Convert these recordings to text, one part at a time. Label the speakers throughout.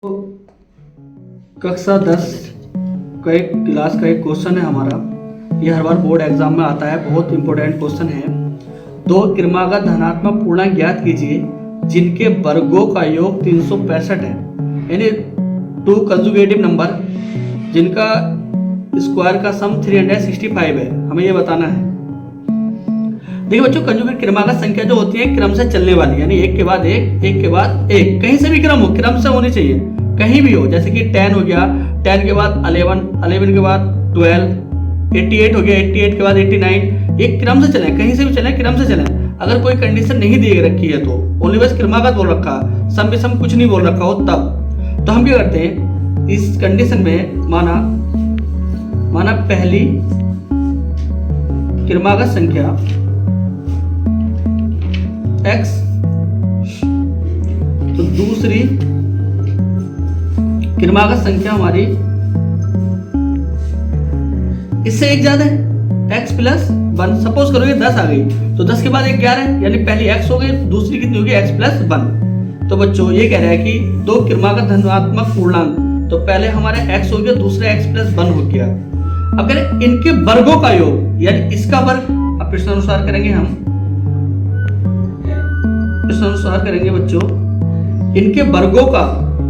Speaker 1: तो कक्षा 10 का एक क्लास का एक क्वेश्चन है हमारा। ये हर बार बोर्ड एग्जाम में आता है, बहुत इंपॉर्टेंट क्वेश्चन है। दो क्रमागत धनात्मक पूर्णांक ज्ञात कीजिए जिनके वर्गों का योग 365 है, यानी टू कंजुगेटिव नंबर जिनका स्क्वायर का सम 365 है, हमें ये बताना है। देखिए बच्चों, कंजुगेट क्रमागत संख्या जो होती है क्रम से चलने वाली, यानी एक के बाद एक, एक के बाद एक, कहीं से भी क्रम हो, क्रम से होनी चाहिए, कहीं भी हो। जैसे कि 10 हो गया, 10 के बाद 11, 11 के बाद 12, 88 हो गया, 88 के बाद 89, एक क्रम से चले, कहीं से भी चले, क्रम से चले। अगर कोई कंडीशन नहीं दी रखी है तो ओनली बस क्रमागत बोल रखा, सम विषम कुछ नहीं बोल रखा हो तब, तो हम क्या करते हैं इस कंडीशन में, माना पहली क्रमागत संख्या x, तो दूसरी क्रमागत संख्या हमारी इससे एक ज्यादा है, x प्लस 1। सपोज करो ये 10 आ गई तो 10 के बाद एक 11 है, यानी पहली x हो गई, दूसरी कितनी होगी x प्लस 1। तो बच्चों ये कह रहा है कि दो क्रमागत धनात्मक पूर्णांक, तो पहले हमारे x हो गया, दूसरा x प्लस 1 हो गया। अब कह रहे इनके वर्गों का योग, यानी इसका वर्ग, अब प्रश्नानुसार करेंगे हम, प्रश्नानुसार करेंगे बच्चों, इनके वर्गों का,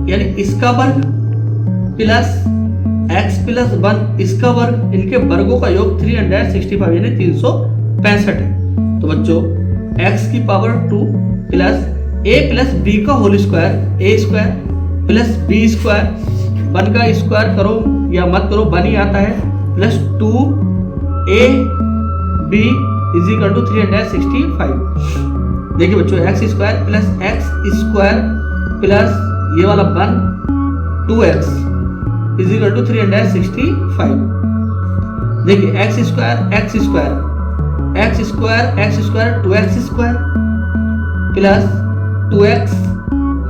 Speaker 1: यानी इसका वर्ग प्लस x प्लस 1 इसका वर्ग, इनके वर्गों का योग 365 यानी 365 है। तो बच्चों x की power 2 plus a plus b का whole square, a square plus b square, 1 का स्क्वायर करो या मत करो 1 ही आता है, plus 2a b is equal to 365। देखिए बच्चों x square plus x square plus ये वाला 1 2x इज इक्वल टू 365। देखिए x square 2x square plus 2x,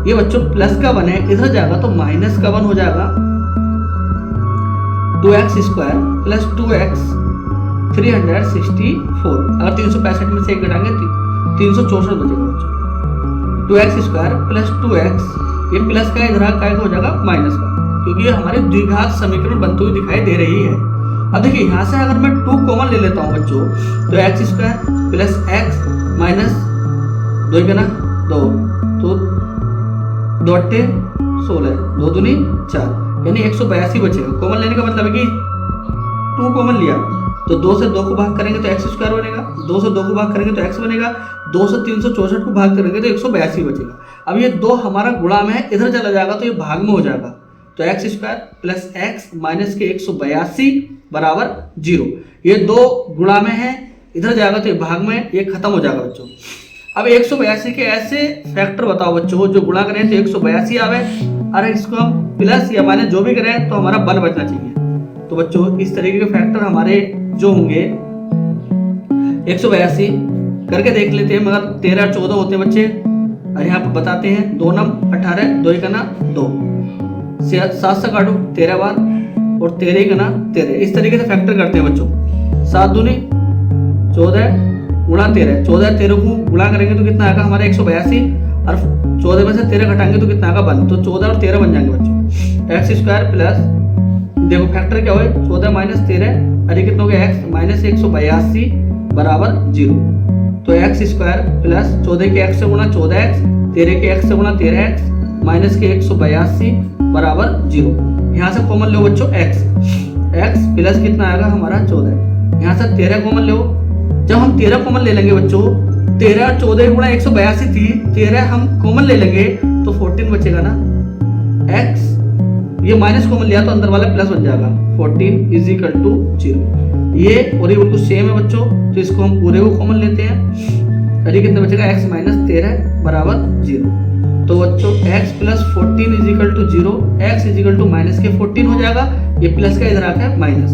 Speaker 1: ये बच्चों प्लस का 1 है, इधर जाएगा तो माइनस का 1 हो जाएगा, 2x स्क्वायर प्लस 2x 364। अगर 365 में से एक घटाएंगे 364 बचेगा बच्चों। 2x स्क्वायर प्लस 2x, ये प्लस का इधर का हो जाएगा माइनस का, क्योंकि ये हमारे द्विघात समीकरण बनते हुए दिखाई दे रही है। अब देखिए यहाँ से अगर मैं 2 कॉमन ले लेता हूँ बच्चों, तो x square plus x minus 2 का ना 2, तो 2 अट्ठे 16, 2 दूनी 4, यानी 182 बचेगा। कॉमन लेने का मतलब है कि 2 कॉमन लिया तो 2 से 2 को भाग करेंगे तो x स्क्वायर बनेगा, 2 से 2 को भाग करेंगे तो x बनेगा, 2 से 364 को भाग करेंगे तो 182 बचेगा। अब ये 2 हमारा गुणा में है, इधर चला जाएगा तो ये भाग में हो जाएगा, तो x square plus x minus के 182 बराबर 0। ये 2 गुणा में है, इधर जाएगा तो ये भाग में, ये खत्म हो जाएगा बच्चों। अब 182 के ऐसे फैक्टर बताओ बच्चों जो गुणा करें तो 182 आवे, अरे इसको हम प्लस या माइनस जो भी करें तो हमारा 1 बचना चाहिए। तो बच्चों इस तरीके के फैक्टर हमारे जो होंगे 182 करके देख लेते हैं, मगर 13 14 होते हैं बच्चे, और यहाँ पर बताते हैं 2 नम 18, 2 का ना 2, 7 से काटो 13 बार और 13 का ना 13, इस तरीके से फैक्टर करते हैं बच्चों। 7 दूनी 14 गुणा 13, 14 13 को गुणा करेंगे तो कितना आएगा हमारा 182, और 14 में से 13 घटाएंगे तो कितना आएगा 1, तो 14 और 13 बन जाएंगे बच्चों। x स्क्वायर प्लस, देखो फैक्टर क्या हुए 14 माइनस 13, अरे कितना हो गया x माइनस 182 बराबर 0। तो x स्क्वायर प्लस 14 के x से गुणा 14x, 13 के x से गुणा 13x माइनस के 182 बराबर 0। यहाँ से कॉमन लो बच्चों x प्लस कितना आएगा हमारा 14, यहाँ से 13 कॉमन लो। जब हम 13 कॉमन ले लेंगे बच्चों, 13 और 14 गुणा 182 थी, 13 हम कॉमन ले लेंगे तो 14 बचेगा ना, x ये माइनस कॉमन लिया तो अंदर वाला प्लस बन जाएगा, 14 इज इक्वल टू 0। ये और ये बिल्कुल सेम है बच्चों, तो इसको हम पूरे को कॉमन लेते हैं, अरे कितना बचेगा x माइनस 13 बराबर 0। तो बच्चों x plus 14 is equal to 0, x is equal to minus के 14 हो जाएगा, ये प्लस का इधर आकर minus,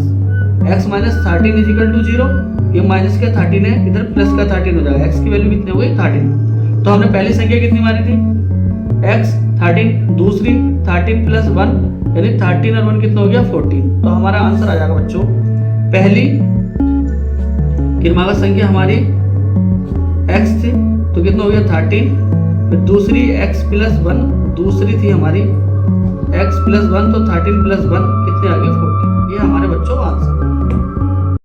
Speaker 1: x minus 13 is equal to 0, ये माइनस का 13 है, इधर प्लस का 13 हो जाएगा, x की वैल्यू कितनी हो गई 13। तो हमने पहली संख्या कितनी मारी थी x 13, दूसरी 13 प्लस 1 यानी 13 और 1 कितना हो गया 14। तो हमारा आंसर आ जाएगा बच्चों, पहली क्रमागत संख्या हमारी x थी तो कितना हो गया 13, फिर दूसरी x प्लस 1, दूसरी थी हमारी प्लस 1 तो 13 प्लस 1 कितने आ गए 14। ये हमारे बच्चों आंसर।